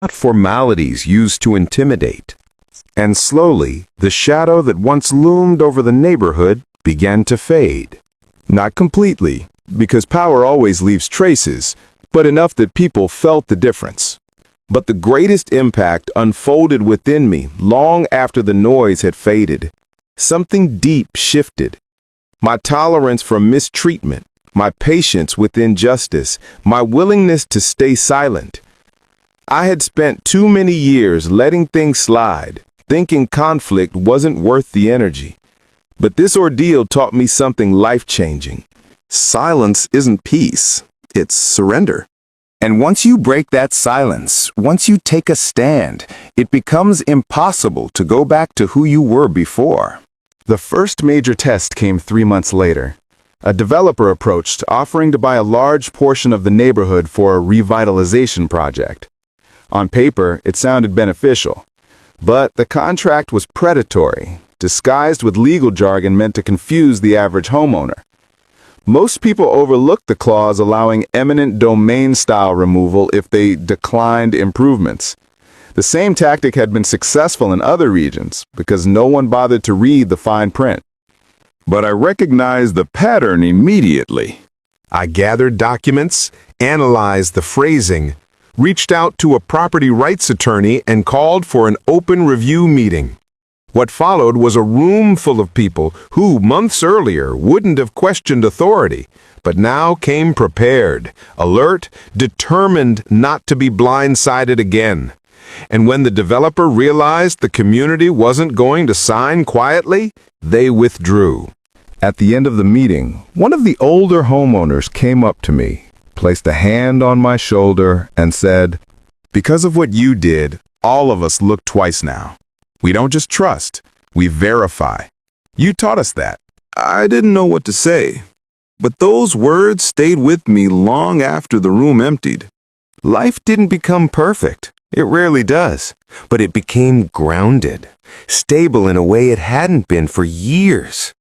not formalities used to intimidate. And slowly, the shadow that once loomed over the neighborhood began to fade. Not completely, because power always leaves traces, but enough that people felt the difference. But the greatest impact unfolded within me long after the noise had faded. Something deep shifted. My tolerance for mistreatment, my patience with injustice, my willingness to stay silent. I had spent too many years letting things slide, thinking conflict wasn't worth the energy. But this ordeal taught me something life-changing. Silence isn't peace, it's surrender. And once you break that silence, once you take a stand, it becomes impossible to go back to who you were before. The first major test came 3 months later. A developer approached, offering to buy a large portion of the neighborhood for a revitalization project. On paper, it sounded beneficial. But the contract was predatory, disguised with legal jargon meant to confuse the average homeowner. Most people overlooked the clause allowing eminent domain style removal if they declined improvements. The same tactic had been successful in other regions because no one bothered to read the fine print. But I recognized the pattern immediately. I gathered documents, analyzed the phrasing, reached out to a property rights attorney and called for an open review meeting. What followed was a room full of people who, months earlier, wouldn't have questioned authority, but now came prepared, alert, determined not to be blindsided again. And when the developer realized the community wasn't going to sign quietly, they withdrew. At the end of the meeting, one of the older homeowners came up to me, placed a hand on my shoulder, and said, "Because of what you did, all of us look twice now. We don't just trust, we verify. You taught us that." I didn't know what to say, but those words stayed with me long after the room emptied. Life didn't become perfect. It rarely does, but it became grounded, stable in a way it hadn't been for years.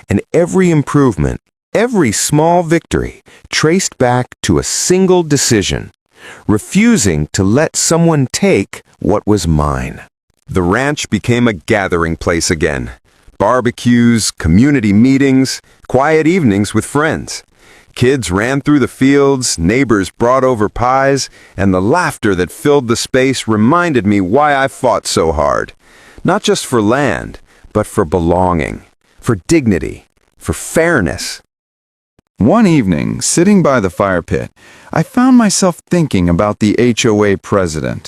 And every improvement, every small victory, traced back to a single decision, refusing to let someone take what was mine. The ranch became a gathering place again. Barbecues, community meetings, quiet evenings with friends. Kids ran through the fields, neighbors brought over pies, and the laughter that filled the space reminded me why I fought so hard. Not just for land, but for belonging, for dignity, for fairness. One evening, sitting by the fire pit, I found myself thinking about the HOA president.